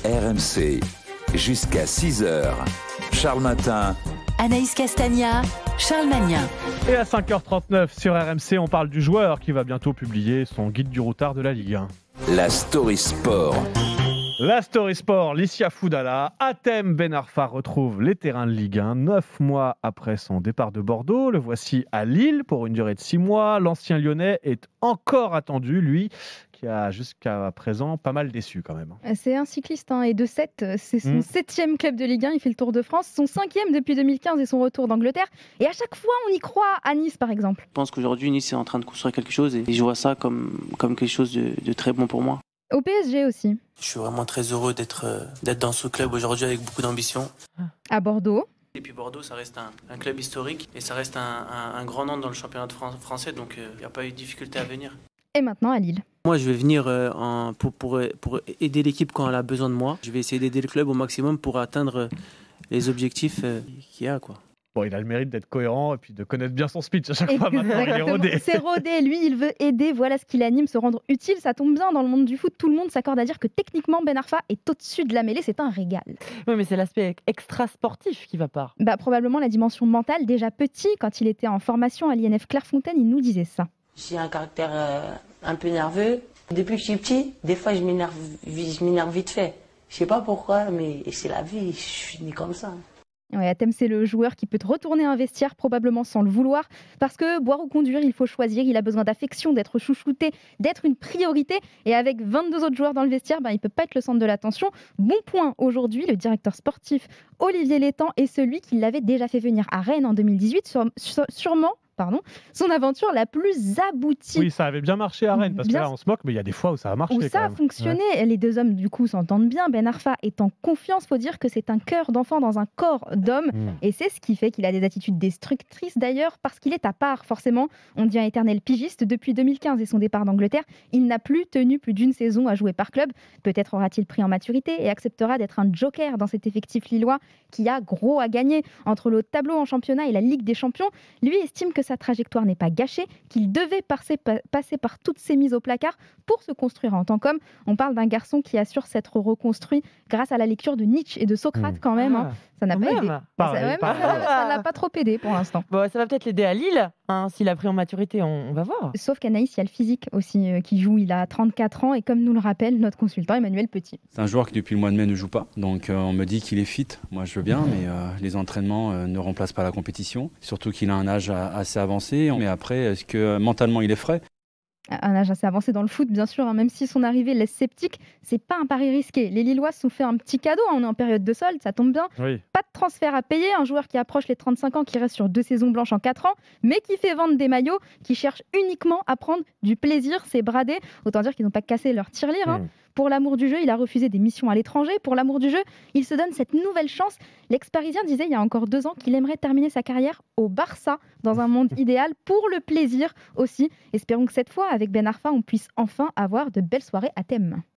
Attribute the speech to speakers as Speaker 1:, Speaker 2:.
Speaker 1: RMC, jusqu'à 6h. Charles Matin.
Speaker 2: Anaïs Castagna, Charles Magnin.
Speaker 3: Et à 5h39 sur RMC, on parle du joueur qui va bientôt publier son guide du routard de la Ligue 1.
Speaker 1: La Story Sport.
Speaker 3: La Story Sport, Licia Foudala, Hatem Ben Arfa retrouve les terrains de Ligue 1 9 mois après son départ de Bordeaux. Le voici à Lille pour une durée de 6 mois. L'ancien Lyonnais est encore attendu, lui, qui a jusqu'à présent pas mal déçu quand même.
Speaker 4: C'est un cycliste et de 7, c'est son 7e club de Ligue 1, il fait le Tour de France, son 5e depuis 2015 et son retour d'Angleterre. Et à chaque fois, on y croit, à Nice par exemple.
Speaker 5: Je pense qu'aujourd'hui, Nice est en train de construire quelque chose et je vois ça comme quelque chose de très bon pour moi.
Speaker 4: Au PSG aussi.
Speaker 5: Je suis vraiment très heureux d'être dans ce club aujourd'hui avec beaucoup d'ambition.
Speaker 4: À Bordeaux.
Speaker 5: Et puis Bordeaux, ça reste un club historique et ça reste un grand nom dans le championnat français, donc il n'y a pas eu de difficulté à venir.
Speaker 4: Et maintenant à Lille.
Speaker 5: Moi, je vais venir pour aider l'équipe quand elle a besoin de moi. Je vais essayer d'aider le club au maximum pour atteindre les objectifs qu'il y a, quoi.
Speaker 3: Bon, il a le mérite d'être cohérent et puis de connaître bien son speech à chaque fois. Maintenant, il est rodé.
Speaker 4: C'est rodé, lui, il veut aider, voilà ce qui l'anime, se rendre utile. Ça tombe bien, dans le monde du foot, tout le monde s'accorde à dire que techniquement, Ben Arfa est au-dessus de la mêlée, c'est un régal.
Speaker 6: Oui, mais c'est l'aspect extra-sportif qui va pas.
Speaker 4: Probablement la dimension mentale. Déjà petit, quand il était en formation à l'INF Clairefontaine, il nous disait ça.
Speaker 7: J'ai un caractère un peu nerveux. Depuis que je suis petit, des fois je m'énerve vite fait. Je sais pas pourquoi, mais c'est la vie, je suis né comme ça.
Speaker 4: Ouais, Hatem, c'est le joueur qui peut te retourner un vestiaire, probablement sans le vouloir, parce que boire ou conduire, il faut choisir, il a besoin d'affection, d'être chouchouté, d'être une priorité, et avec 22 autres joueurs dans le vestiaire, il ne peut pas être le centre de l'attention. Bon point aujourd'hui, le directeur sportif Olivier Létang est celui qui l'avait déjà fait venir à Rennes en 2018, sûrement son aventure la plus aboutie.
Speaker 3: Oui, ça avait bien marché à Rennes, parce que là, on se moque, mais il y a des fois où ça a marché.
Speaker 4: Où ça a fonctionné. Ouais. Les deux hommes, du coup, s'entendent bien. Ben Arfa est en confiance. Il faut dire que c'est un cœur d'enfant dans un corps d'homme. Et c'est ce qui fait qu'il a des attitudes destructrices, d'ailleurs, parce qu'il est à part, forcément. On dit un éternel pigiste. Depuis 2015 et son départ d'Angleterre, il n'a plus tenu plus d'une saison à jouer par club. Peut-être aura-t-il pris en maturité et acceptera d'être un joker dans cet effectif lillois qui a gros à gagner. Entre le tableau en championnat et la Ligue des Champions, lui estime que sa trajectoire n'est pas gâchée, qu'il devait passer par toutes ces mises au placard pour se construire en tant qu'homme. On parle d'un garçon qui assure s'être reconstruit grâce à la lecture de Nietzsche et de Socrate quand même. Ça n'a pas aidé. Ça l'a pas trop aidé pour l'instant.
Speaker 6: Bon, ça va peut-être l'aider à Lille, s'il a pris en maturité, on va voir.
Speaker 4: Sauf qu'Anaïs, il y a le physique aussi qui joue. Il a 34 ans et comme nous le rappelle notre consultant Emmanuel Petit.
Speaker 8: C'est un joueur qui depuis le mois de mai ne joue pas, donc on me dit qu'il est fit. Moi je veux bien, mais les entraînements ne remplacent pas la compétition. Surtout qu'il a un âge assez avancé. Mais après, est-ce que mentalement il est frais ?
Speaker 4: Un âge assez avancé dans le foot, bien sûr, même si son arrivée laisse sceptique, c'est pas un pari risqué. Les Lillois se sont fait un petit cadeau, on est en période de solde, ça tombe bien.
Speaker 3: Oui.
Speaker 4: Pas de transfert à payer, un joueur qui approche les 35 ans, qui reste sur 2 saisons blanches en 4 ans, mais qui fait vendre des maillots, qui cherche uniquement à prendre du plaisir, c'est bradé. Autant dire qu'ils n'ont pas cassé leur tirelire. Pour l'amour du jeu, il a refusé des missions à l'étranger. Pour l'amour du jeu, il se donne cette nouvelle chance. L'ex-Parisien disait il y a encore 2 ans qu'il aimerait terminer sa carrière au Barça, dans un monde idéal, pour le plaisir aussi. Espérons que cette fois, avec Ben Arfa, on puisse enfin avoir de belles soirées à thème.